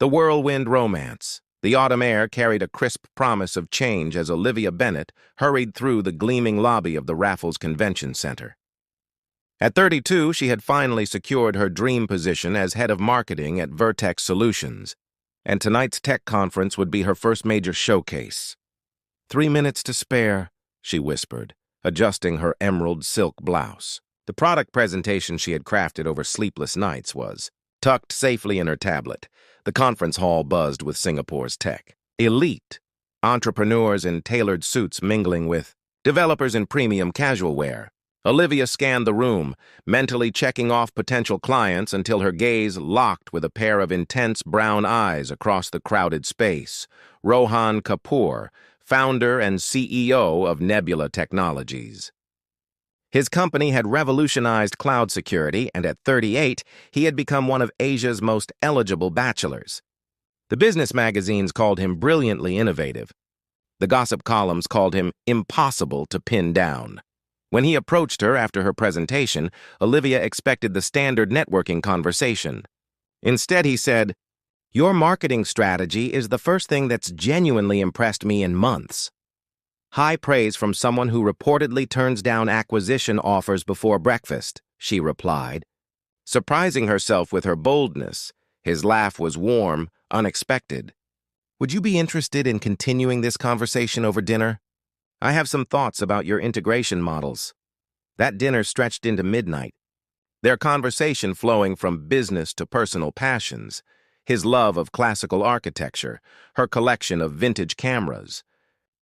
The whirlwind romance. The autumn air carried a crisp promise of change as Olivia Bennet hurried through the gleaming lobby of the Raffles Convention Center. At 32, she had finally secured her dream position as head of marketing at Vertex Solutions, and tonight's tech conference would be her first major showcase. 3 minutes to spare, she whispered, adjusting her emerald silk blouse. The product presentation she had crafted over sleepless nights was tucked safely in her tablet. The conference hall buzzed with Singapore's tech. Elite, entrepreneurs in tailored suits mingling with developers in premium casual wear. Olivia scanned the room, mentally checking off potential clients until her gaze locked with a pair of intense brown eyes across the crowded space. Rohan Kapoor, founder and CEO of Nebula Technologies. His company had revolutionized cloud security, and at 38, he had become one of Asia's most eligible bachelors. The business magazines called him brilliantly innovative. The gossip columns called him impossible to pin down. When he approached her after her presentation, Olivia expected the standard networking conversation. Instead, he said, "Your marketing strategy is the first thing that's genuinely impressed me in months." High praise from someone who reportedly turns down acquisition offers before breakfast, she replied. Surprising herself with her boldness, his laugh was warm, unexpected. "Would you be interested in continuing this conversation over dinner? I have some thoughts about your integration models." That dinner stretched into midnight, their conversation flowing from business to personal passions, his love of classical architecture, her collection of vintage cameras.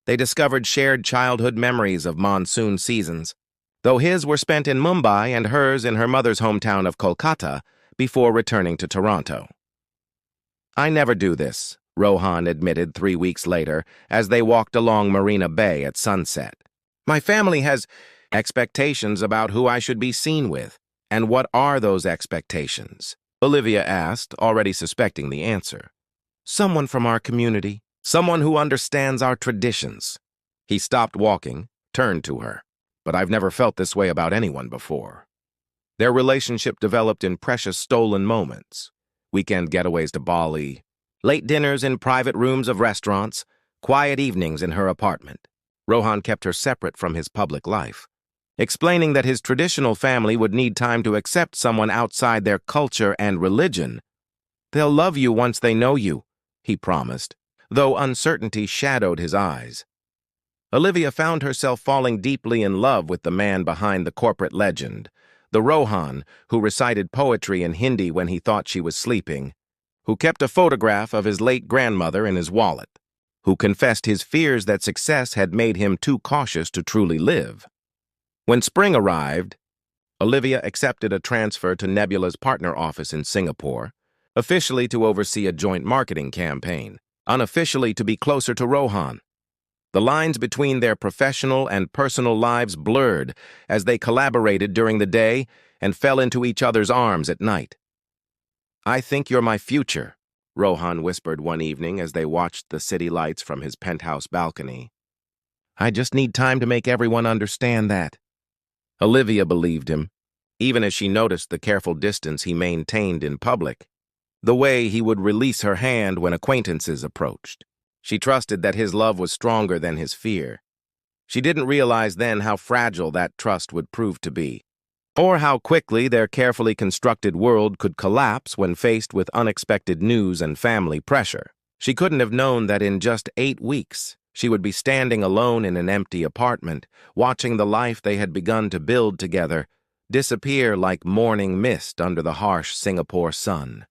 They discovered shared childhood memories of monsoon seasons, though his were spent in Mumbai and hers in her mother's hometown of Kolkata before returning to Toronto. "I never do this," Rohan admitted 3 weeks later as they walked along Marina Bay at sunset. "My family has expectations about who I should be seen with." "And what are those expectations?" Olivia asked, already suspecting the answer. "Someone from our community. Someone who understands our traditions." He stopped walking, turned to her. "But I've never felt this way about anyone before." Their relationship developed in precious stolen moments. Weekend getaways to Bali, late dinners in private rooms of restaurants, quiet evenings in her apartment. Rohan kept her separate from his public life, explaining that his traditional family would need time to accept someone outside their culture and religion. "They'll love you once they know you," he promised, though uncertainty shadowed his eyes. Olivia found herself falling deeply in love with the man behind the corporate legend, the Rohan who recited poetry in Hindi when he thought she was sleeping, who kept a photograph of his late grandmother in his wallet, who confessed his fears that success had made him too cautious to truly live. When spring arrived, Olivia accepted a transfer to Nebula's partner office in Singapore, officially to oversee a joint marketing campaign, unofficially to be closer to Rohan. The lines between their professional and personal lives blurred as they collaborated during the day and fell into each other's arms at night. "I think you're my future," Rohan whispered one evening as they watched the city lights from his penthouse balcony. "I just need time to make everyone understand that." Olivia believed him, even as she noticed the careful distance he maintained in public, the way he would release her hand when acquaintances approached. She trusted that his love was stronger than his fear. She didn't realize then how fragile that trust would prove to be, or how quickly their carefully constructed world could collapse when faced with unexpected news and family pressure. She couldn't have known that in just 8 weeks, she would be standing alone in an empty apartment, watching the life they had begun to build together disappear like morning mist under the harsh Singapore sun.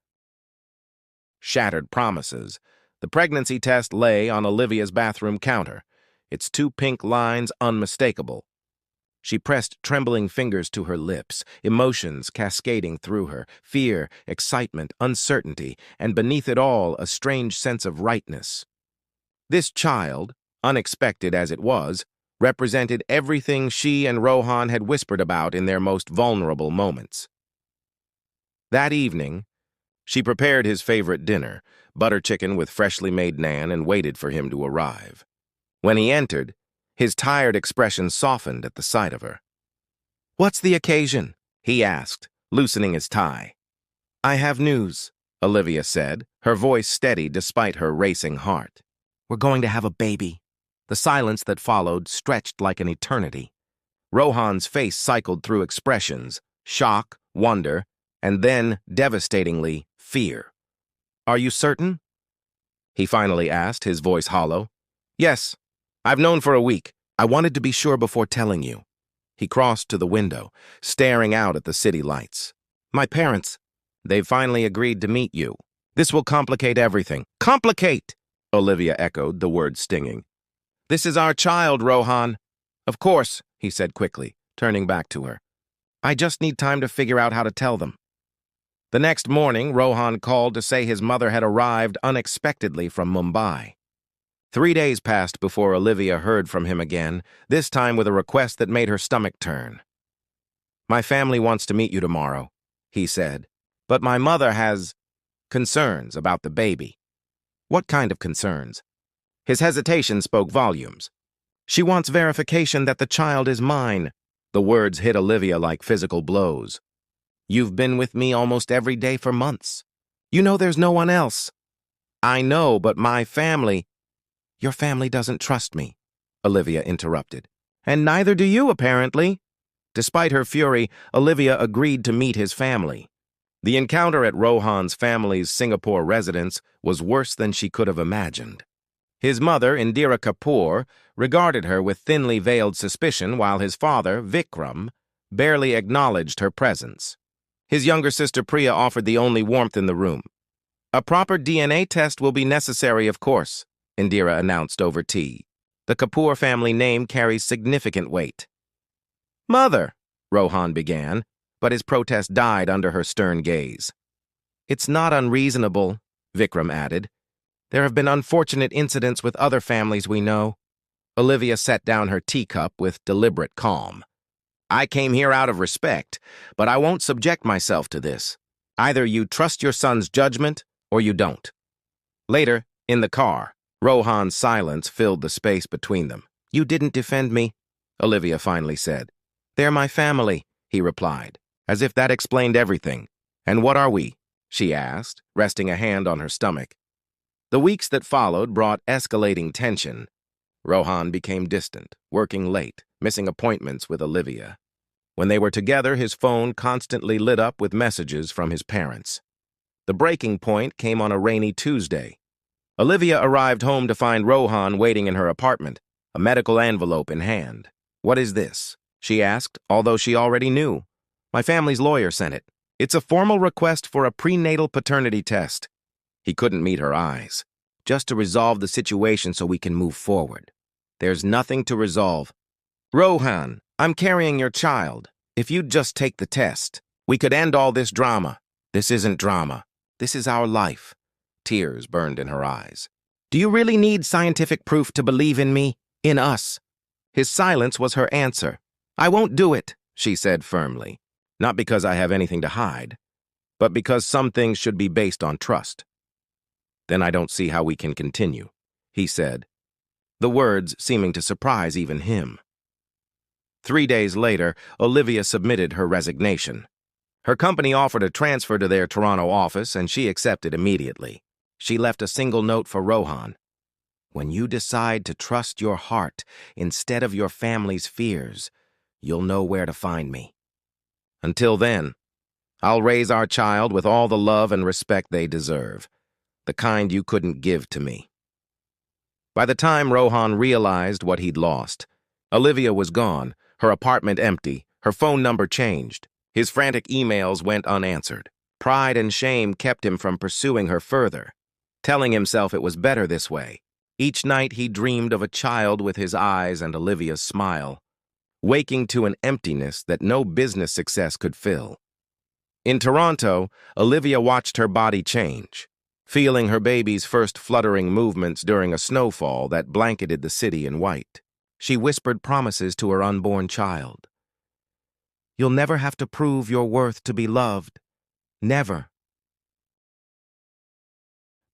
Shattered promises. The pregnancy test lay on Olivia's bathroom counter, its 2 pink lines unmistakable. She pressed trembling fingers to her lips, emotions cascading through her, fear, excitement, uncertainty, and beneath it all a strange sense of rightness. This child, unexpected as it was, represented everything she and Rohan had whispered about in their most vulnerable moments. That evening, she prepared his favorite dinner, butter chicken with freshly made naan, and waited for him to arrive. When he entered, his tired expression softened at the sight of her. "What's the occasion?" he asked, loosening his tie. "I have news," Olivia said, her voice steady despite her racing heart. "We're going to have a baby." The silence that followed stretched like an eternity. Rohan's face cycled through expressions: shock, wonder, and then, devastatingly, fear. "Are you certain?" he finally asked, his voice hollow. "Yes. I've known for a week. I wanted to be sure before telling you." He crossed to the window, staring out at the city lights. "My parents, they've finally agreed to meet you. This will complicate everything." "Complicate!" Olivia echoed, the word stinging. "This is our child, Rohan." "Of course," he said quickly, turning back to her. "I just need time to figure out how to tell them." The next morning, Rohan called to say his mother had arrived unexpectedly from Mumbai. 3 days passed before Olivia heard from him again, this time with a request that made her stomach turn. "My family wants to meet you tomorrow," he said, "but my mother has concerns about the baby." "What kind of concerns?" His hesitation spoke volumes. "She wants verification that the child is mine." The words hit Olivia like physical blows. "You've been with me almost every day for months. You know there's no one else." "I know, but my family—" "Your family doesn't trust me," Olivia interrupted. "And neither do you, apparently." Despite her fury, Olivia agreed to meet his family. The encounter at Rohan's family's Singapore residence was worse than she could have imagined. His mother, Indira Kapoor, regarded her with thinly veiled suspicion, while his father, Vikram, barely acknowledged her presence. His younger sister Priya offered the only warmth in the room. "A proper DNA test will be necessary, of course," Indira announced over tea. "The Kapoor family name carries significant weight." "Mother," Rohan began, but his protest died under her stern gaze. "It's not unreasonable," Vikram added. "There have been unfortunate incidents with other families we know." Olivia set down her teacup with deliberate calm. "I came here out of respect, but I won't subject myself to this. Either you trust your son's judgment, or you don't." Later, in the car, Rohan's silence filled the space between them. "You didn't defend me," Olivia finally said. "They're my family," he replied, as if that explained everything. "And what are we?" she asked, resting a hand on her stomach. The weeks that followed brought escalating tension. Rohan became distant, working late, missing appointments with Olivia. When they were together, his phone constantly lit up with messages from his parents. The breaking point came on a rainy Tuesday. Olivia arrived home to find Rohan waiting in her apartment, a medical envelope in hand. "What is this?" she asked, although she already knew. "My family's lawyer sent it. It's a formal request for a prenatal paternity test." He couldn't meet her eyes. "Just to resolve the situation so we can move forward." "There's nothing to resolve." "Rohan, I'm carrying your child. If you'd just take the test, we could end all this drama." "This isn't drama. This is our life." Tears burned in her eyes. "Do you really need scientific proof to believe in me? In us?" His silence was her answer. "I won't do it," she said firmly. "Not because I have anything to hide, but because some things should be based on trust." "Then I don't see how we can continue," he said, the words seeming to surprise even him. 3 days later, Olivia submitted her resignation. Her company offered a transfer to their Toronto office, and she accepted immediately. She left a single note for Rohan. "When you decide to trust your heart instead of your family's fears, you'll know where to find me. Until then, I'll raise our child with all the love and respect they deserve, the kind you couldn't give to me." By the time Rohan realized what he'd lost, Olivia was gone, her apartment empty, her phone number changed. His frantic emails went unanswered. Pride and shame kept him from pursuing her further, telling himself it was better this way. Each night he dreamed of a child with his eyes and Olivia's smile, waking to an emptiness that no business success could fill. In Toronto, Olivia watched her body change, feeling her baby's first fluttering movements during a snowfall that blanketed the city in white. She whispered promises to her unborn child. "You'll never have to prove your worth to be loved. Never."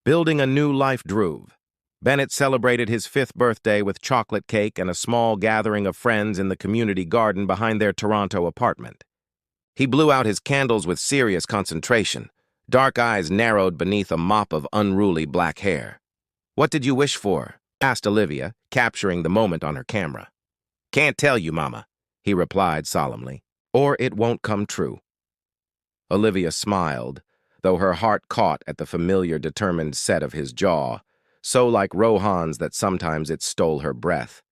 Building a new life Dhruv. Bennett celebrated his 5th birthday with chocolate cake and a small gathering of friends in the community garden behind their Toronto apartment. He blew out his candles with serious concentration, Dark eyes narrowed beneath a mop of unruly black hair. "What did you wish for?" asked Olivia, capturing the moment on her camera. "Can't tell you, Mama," he replied solemnly, "or it won't come true." Olivia smiled, though her heart caught at the familiar, determined set of his jaw, so like Rohan's that sometimes it stole her breath.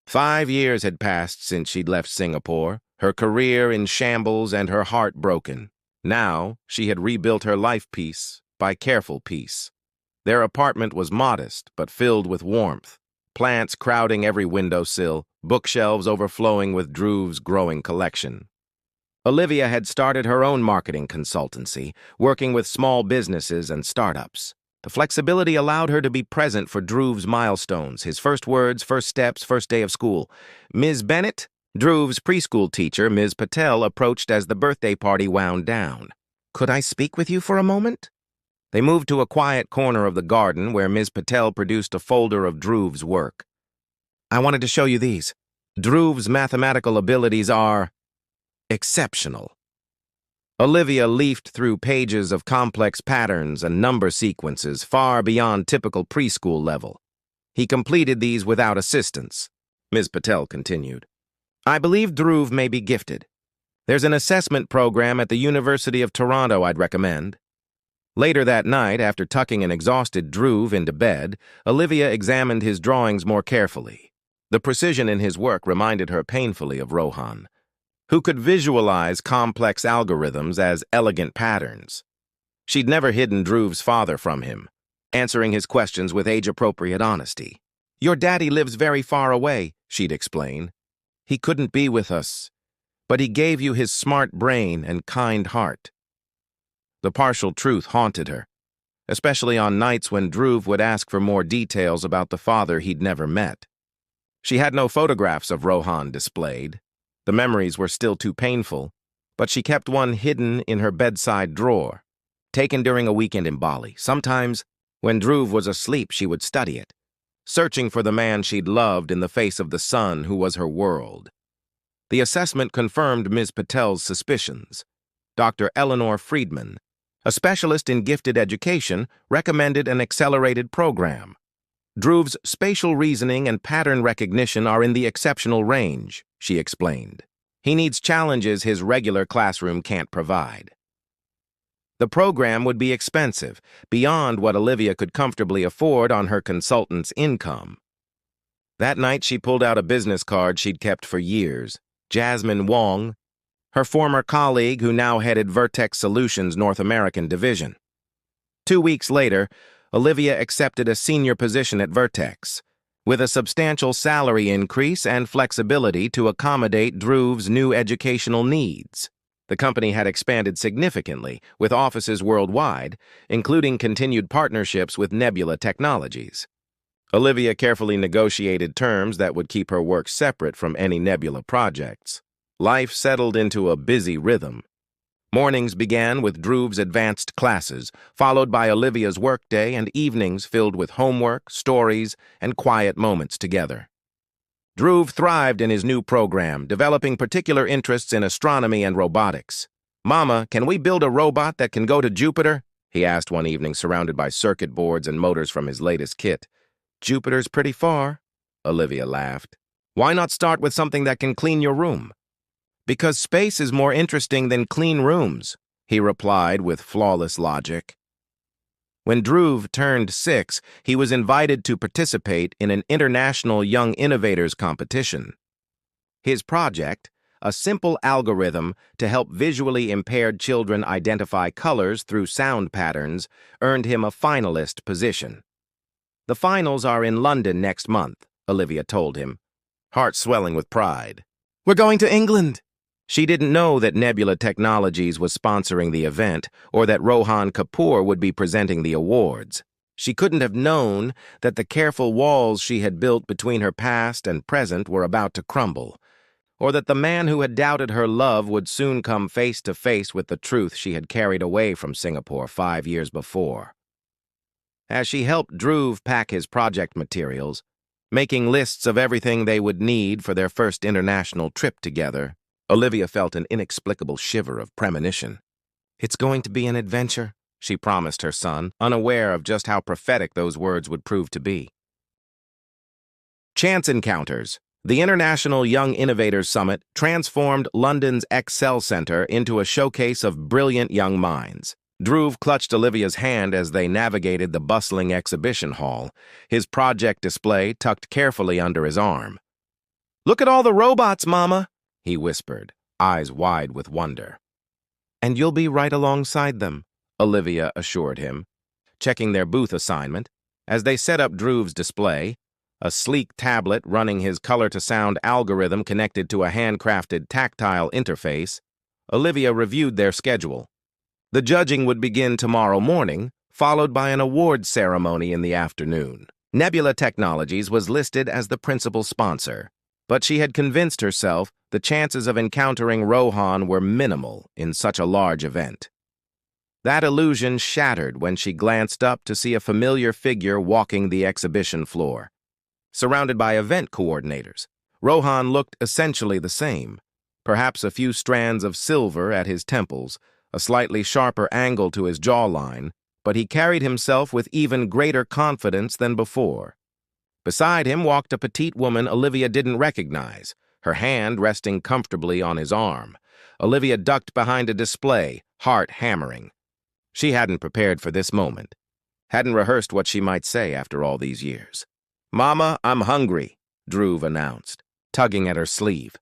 5 years had passed since she'd left Singapore, her career in shambles and her heart broken. Now, she had rebuilt her life piece by careful piece. Their apartment was modest, but filled with warmth, plants crowding every windowsill, bookshelves overflowing with Drew's growing collection. Olivia had started her own marketing consultancy, working with small businesses and startups. The flexibility allowed her to be present for Drew's milestones, his first words, first steps, first day of school. "Ms. Bennett?" Drew's preschool teacher, Ms. Patel, approached as the birthday party wound down. "Could I speak with you for a moment?" They moved to a quiet corner of the garden where Ms. Patel produced a folder of Drew's work. "I wanted to show you these. Drew's mathematical abilities are exceptional." Olivia leafed through pages of complex patterns and number sequences far beyond typical preschool level. He completed these without assistance. Ms. Patel continued, "I believe Drew may be gifted. There's an assessment program at the University of Toronto I'd recommend." Later that night, after tucking an exhausted Drew into bed, Olivia examined his drawings more carefully. The precision in his work reminded her painfully of Rohan, who could visualize complex algorithms as elegant patterns. She'd never hidden Drew's father from him, answering his questions with age-appropriate honesty. "Your daddy lives very far away," she'd explain. "He couldn't be with us, but he gave you his smart brain and kind heart." The partial truth haunted her, especially on nights when Drew would ask for more details about the father he'd never met. She had no photographs of Rohan displayed. The memories were still too painful, but she kept one hidden in her bedside drawer, taken during a weekend in Bali. Sometimes, when Drew was asleep, she would study it, searching for the man she'd loved in the face of the son who was her world. The assessment confirmed Ms. Patel's suspicions. Dr. Eleanor Friedman, a specialist in gifted education, recommended an accelerated program. Drew's spatial reasoning and pattern recognition are in the exceptional range, she explained. He needs challenges his regular classroom can't provide. The program would be expensive, beyond what Olivia could comfortably afford on her consultant's income. That night, she pulled out a business card she'd kept for years. Jasmine Wong, her former colleague who now headed Vertex Solutions' North American division. 2 weeks later, Olivia accepted a senior position at Vertex, with a substantial salary increase and flexibility to accommodate Drew's new educational needs. The company had expanded significantly, with offices worldwide, including continued partnerships with Nebula Technologies. Olivia carefully negotiated terms that would keep her work separate from any Nebula projects. Life settled into a busy rhythm. Mornings began with Drew's advanced classes, followed by Olivia's workday and evenings filled with homework, stories, and quiet moments together. Drew thrived in his new program, developing particular interests in astronomy and robotics. "Mama, can we build a robot that can go to Jupiter?" he asked one evening, surrounded by circuit boards and motors from his latest kit. "Jupiter's pretty far," Olivia laughed. "Why not start with something that can clean your room?" "Because space is more interesting than clean rooms," he replied with flawless logic. When Drew turned 6, he was invited to participate in an international Young Innovators competition. His project, a simple algorithm to help visually impaired children identify colors through sound patterns, earned him a finalist position. "The finals are in London next month," Olivia told him, heart swelling with pride. "We're going to England!" She didn't know that Nebula Technologies was sponsoring the event or that Rohan Kapoor would be presenting the awards. She couldn't have known that the careful walls she had built between her past and present were about to crumble, or that the man who had doubted her love would soon come face to face with the truth she had carried away from Singapore 5 years before. As she helped Drew pack his project materials, making lists of everything they would need for their first international trip together, Olivia felt an inexplicable shiver of premonition. "It's going to be an adventure," she promised her son, unaware of just how prophetic those words would prove to be. Chance Encounters. The International Young Innovators Summit transformed London's Excel Centre into a showcase of brilliant young minds. Dhruv clutched Olivia's hand as they navigated the bustling exhibition hall, his project display tucked carefully under his arm. "Look at all the robots, Mama," he whispered, eyes wide with wonder. "And you'll be right alongside them," Olivia assured him, checking their booth assignment. As they set up Dhruv's display, a sleek tablet running his color-to-sound algorithm connected to a handcrafted tactile interface, Olivia reviewed their schedule. The judging would begin tomorrow morning, followed by an awards ceremony in the afternoon. Nebula Technologies was listed as the principal sponsor, but she had convinced herself the chances of encountering Rohan were minimal in such a large event. That illusion shattered when she glanced up to see a familiar figure walking the exhibition floor. Surrounded by event coordinators, Rohan looked essentially the same, perhaps a few strands of silver at his temples, a slightly sharper angle to his jawline, but he carried himself with even greater confidence than before. Beside him walked a petite woman Olivia didn't recognize, her hand resting comfortably on his arm. Olivia ducked behind a display, heart hammering. She hadn't prepared for this moment, hadn't rehearsed what she might say after all these years. "Mama, I'm hungry," Dhruv announced, tugging at her sleeve.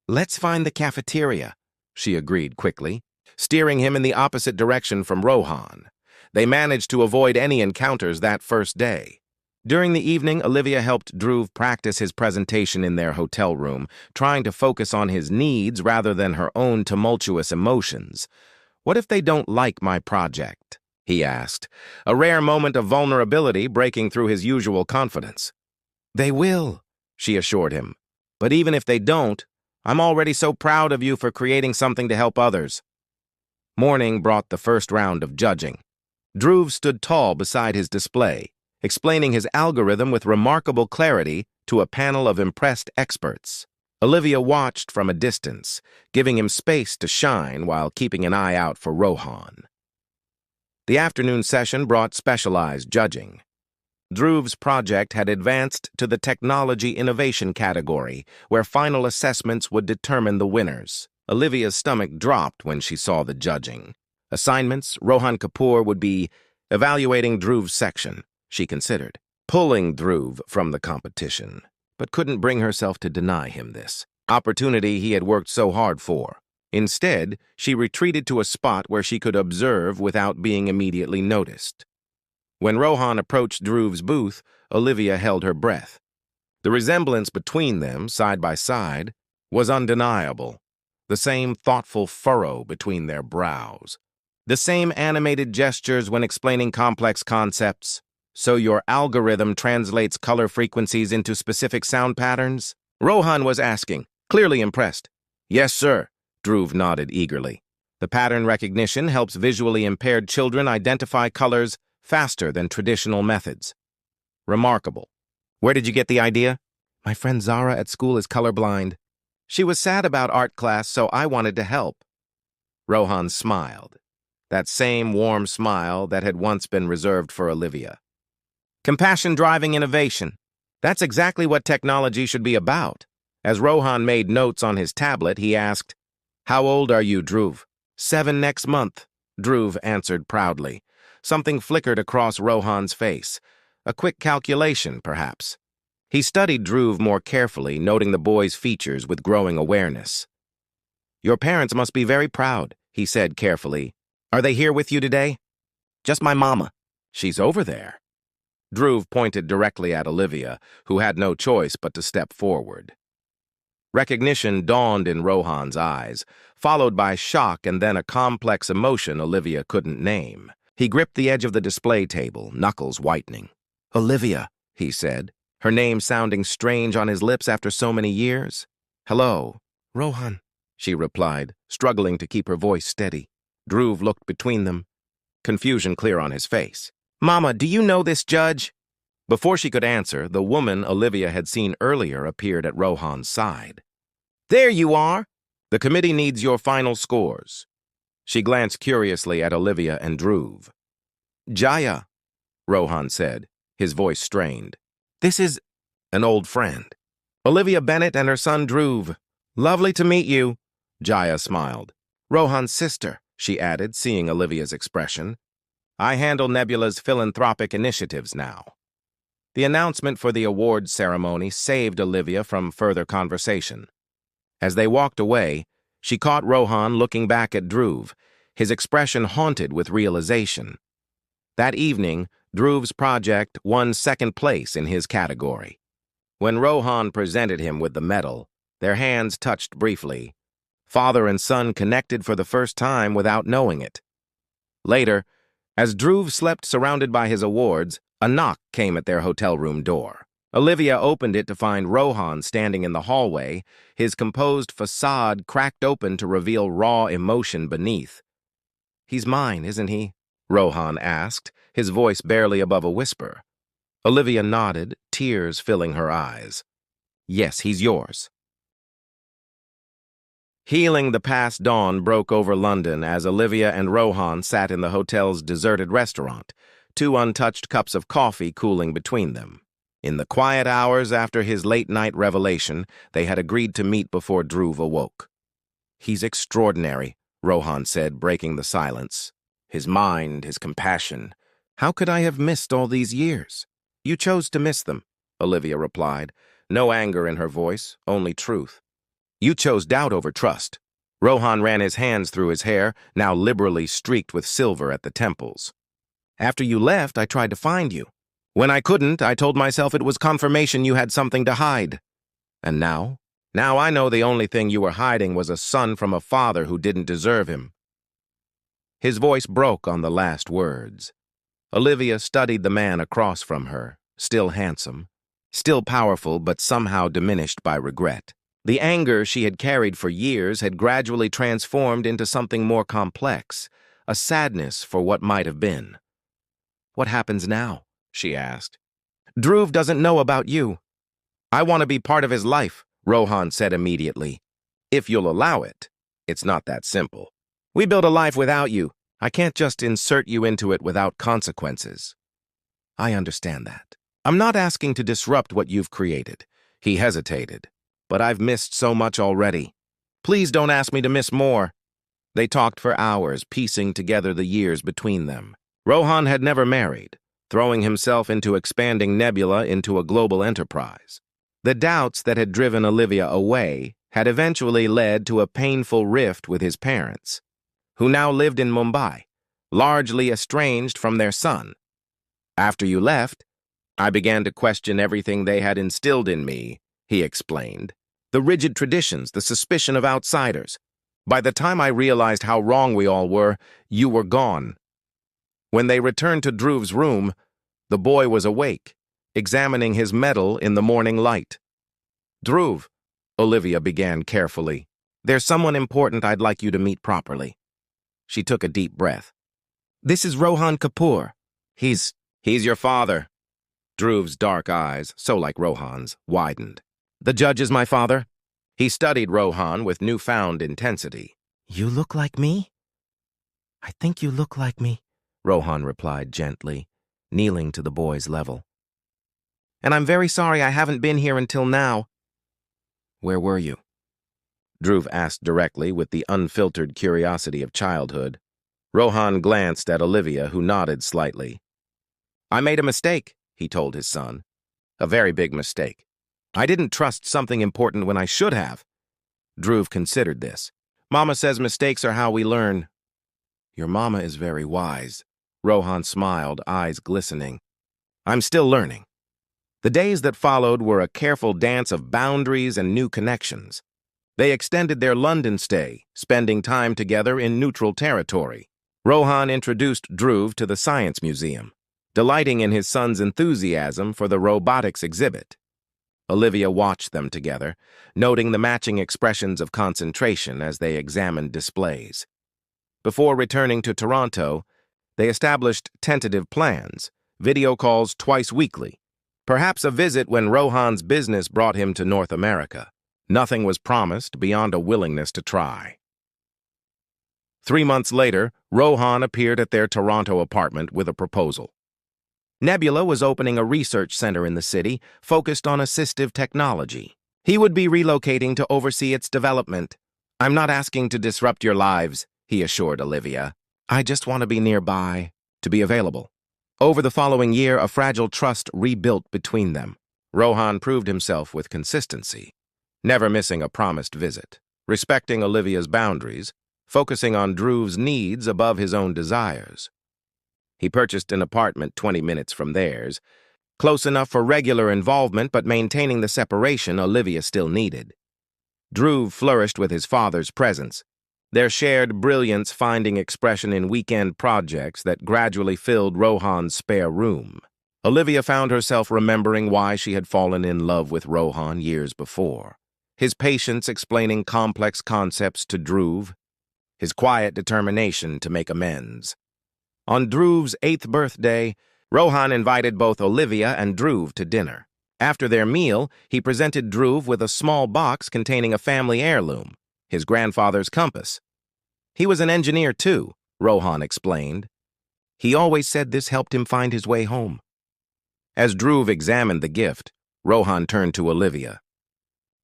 "Let's find the cafeteria," she agreed quickly, steering him in the opposite direction from Rohan. They managed to avoid any encounters that first day. During the evening, Olivia helped Dhruv practice his presentation in their hotel room, trying to focus on his needs rather than her own tumultuous emotions. "What if they don't like my project?" he asked, a rare moment of vulnerability breaking through his usual confidence. "They will," she assured him. "But even if they don't, I'm already so proud of you for creating something to help others." Morning brought the first round of judging. Dhruv stood tall beside his display, explaining his algorithm with remarkable clarity to a panel of impressed experts. Olivia watched from a distance, giving him space to shine while keeping an eye out for Rohan. The afternoon session brought specialized judging. Dhruv's project had advanced to the technology innovation category, where final assessments would determine the winners. Olivia's stomach dropped when she saw the judging. Assignments, Rohan Kapoor would be evaluating Dhruv's section, she considered, pulling Dhruv from the competition, but couldn't bring herself to deny him this opportunity he had worked so hard for. Instead, she retreated to a spot where she could observe without being immediately noticed. When Rohan approached Dhruv's booth, Olivia held her breath. The resemblance between them, side by side, was undeniable. The same thoughtful furrow between their brows. The same animated gestures when explaining complex concepts. "So your algorithm translates color frequencies into specific sound patterns?" Rohan was asking, clearly impressed. "Yes, sir," Dhruv nodded eagerly. "The pattern recognition helps visually impaired children identify colors faster than traditional methods." "Remarkable. Where did you get the idea?" "My friend Zara at school is colorblind. She was sad about art class, so I wanted to help." Rohan smiled, that same warm smile that had once been reserved for Olivia. Compassion driving innovation. That's exactly what technology should be about. As Rohan made notes on his tablet, he asked, "How old are you, Dhruv?" 7 next month, Dhruv answered proudly. Something flickered across Rohan's face. A quick calculation, perhaps. He studied Dhruv more carefully, noting the boy's features with growing awareness. "Your parents must be very proud," he said carefully. "Are they here with you today?" "Just my mama. She's over there." Dhruv pointed directly at Olivia, who had no choice but to step forward. Recognition dawned in Rohan's eyes, followed by shock and then a complex emotion Olivia couldn't name. He gripped the edge of the display table, knuckles whitening. "Olivia," he said, her name sounding strange on his lips after so many years. "Hello." "Rohan," she replied, struggling to keep her voice steady. Dhruv looked between them, confusion clear on his face. "Mama, do you know this judge?" Before she could answer, the woman Olivia had seen earlier appeared at Rohan's side. "There you are. The committee needs your final scores." She glanced curiously at Olivia and Dhruv. Jaya, Rohan said, his voice strained. This is an old friend. Olivia Bennett and her son Dhruv. Lovely to meet you, Jaya smiled. Rohan's sister, she added, seeing Olivia's expression. I handle Nebula's philanthropic initiatives now. The announcement for the awards ceremony saved Olivia from further conversation. As they walked away, she caught Rohan looking back at Dhruv, his expression haunted with realization. That evening, Dhruv's project won second place in his category. When Rohan presented him with the medal, their hands touched briefly. Father and son connected for the first time without knowing it. Later, as Dhruv slept surrounded by his awards, a knock came at their hotel room door. Olivia opened it to find Rohan standing in the hallway, his composed facade cracked open to reveal raw emotion beneath. He's mine, isn't he? Rohan asked, his voice barely above a whisper. Olivia nodded, tears filling her eyes. Yes, he's yours. Healing the past dawn broke over London as Olivia and Rohan sat in the hotel's deserted restaurant, two untouched cups of coffee cooling between them. In the quiet hours after his late-night revelation, they had agreed to meet before Dhruv awoke. He's extraordinary, Rohan said, breaking the silence. His mind, his compassion. How could I have missed all these years? You chose to miss them, Olivia replied, no anger in her voice, only truth. You chose doubt over trust. Rohan ran his hands through his hair, now liberally streaked with silver at the temples. After you left, I tried to find you. When I couldn't, I told myself it was confirmation you had something to hide. And now? Now I know the only thing you were hiding was a son from a father who didn't deserve him. His voice broke on the last words. Olivia studied the man across from her, still handsome, still powerful but somehow diminished by regret. The anger she had carried for years had gradually transformed into something more complex, a sadness for what might have been. What happens now? She asked. Dhruv doesn't know about you. I want to be part of his life, Rohan said immediately. If you'll allow it. It's not that simple. We build a life without you. I can't just insert you into it without consequences. I understand that. I'm not asking to disrupt what you've created. He hesitated. But I've missed so much already. Please don't ask me to miss more. They talked for hours, piecing together the years between them. Rohan had never married, throwing himself into expanding Nebula into a global enterprise. The doubts that had driven Olivia away had eventually led to a painful rift with his parents, who now lived in Mumbai, largely estranged from their son. After you left, I began to question everything they had instilled in me, he explained. The rigid traditions, the suspicion of outsiders. By the time I realized how wrong we all were, you were gone. When they returned to Dhruv's room, the boy was awake, examining his medal in the morning light. Dhruv, Olivia began carefully, there's someone important I'd like you to meet properly. She took a deep breath. This is Rohan Kapoor. He's your father. Dhruv's dark eyes, so like Rohan's, widened. The judge is my father? He studied Rohan with newfound intensity. You look like me? I think you look like me, Rohan replied gently, kneeling to the boy's level. And I'm very sorry I haven't been here until now. Where were you? Dhruv asked directly with the unfiltered curiosity of childhood. Rohan glanced at Olivia, who nodded slightly. I made a mistake, he told his son. A very big mistake. I didn't trust something important when I should have. Dhruv considered this. Mama says mistakes are how we learn. Your mama is very wise. Rohan smiled, eyes glistening. I'm still learning. The days that followed were a careful dance of boundaries and new connections. They extended their London stay, spending time together in neutral territory. Rohan introduced Dhruv to the Science Museum, delighting in his son's enthusiasm for the robotics exhibit. Olivia watched them together, noting the matching expressions of concentration as they examined displays. Before returning to Toronto, they established tentative plans, video calls twice weekly, perhaps a visit when Rohan's business brought him to North America. Nothing was promised beyond a willingness to try. 3 months later, Rohan appeared at their Toronto apartment with a proposal. Nebula was opening a research center in the city focused on assistive technology. He would be relocating to oversee its development. "I'm not asking to disrupt your lives," he assured Olivia. "I just want to be nearby, to be available." Over the following year, a fragile trust rebuilt between them. Rohan proved himself with consistency, never missing a promised visit, respecting Olivia's boundaries, focusing on Dhruv's needs above his own desires. He purchased an apartment 20 minutes from theirs, close enough for regular involvement but maintaining the separation Olivia still needed. Dhruv flourished with his father's presence, their shared brilliance finding expression in weekend projects that gradually filled Rohan's spare room. Olivia found herself remembering why she had fallen in love with Rohan years before. His patience explaining complex concepts to Dhruv, his quiet determination to make amends. On Dhruv's 8th birthday, Rohan invited both Olivia and Dhruv to dinner. After their meal, he presented Dhruv with a small box containing a family heirloom, his grandfather's compass. "He was an engineer too," Rohan explained. "He always said this helped him find his way home." As Dhruv examined the gift, Rohan turned to Olivia.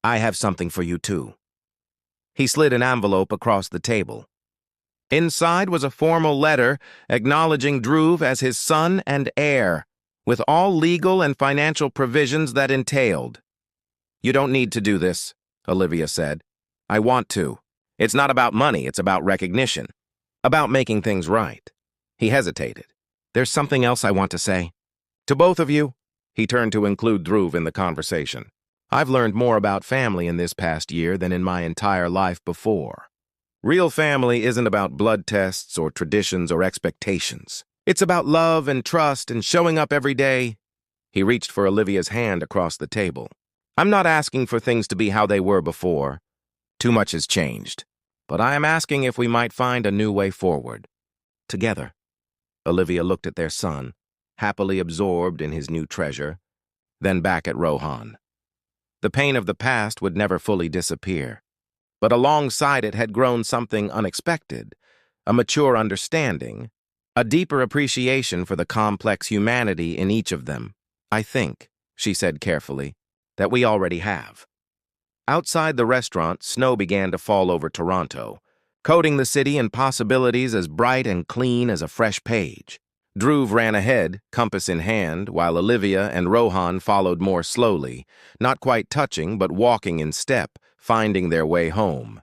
"I have something for you too." He slid an envelope across the table. Inside was a formal letter acknowledging Dhruv as his son and heir, with all legal and financial provisions that entailed. "You don't need to do this," Olivia said. "I want to. It's not about money, it's about recognition. About making things right." He hesitated. "There's something else I want to say. To both of you," he turned to include Dhruv in the conversation. "I've learned more about family in this past year than in my entire life before. Real family isn't about blood tests or traditions or expectations. It's about love and trust and showing up every day." He reached for Olivia's hand across the table. "I'm not asking for things to be how they were before. Too much has changed. But I am asking if we might find a new way forward. Together." Olivia looked at their son, happily absorbed in his new treasure, then back at Rohan. The pain of the past would never fully disappear. But alongside it had grown something unexpected, a mature understanding, a deeper appreciation for the complex humanity in each of them. "I think," she said carefully, "that we already have." Outside the restaurant, snow began to fall over Toronto, coating the city in possibilities as bright and clean as a fresh page. Dhruv ran ahead, compass in hand, while Olivia and Rohan followed more slowly, not quite touching but walking in step, finding their way home.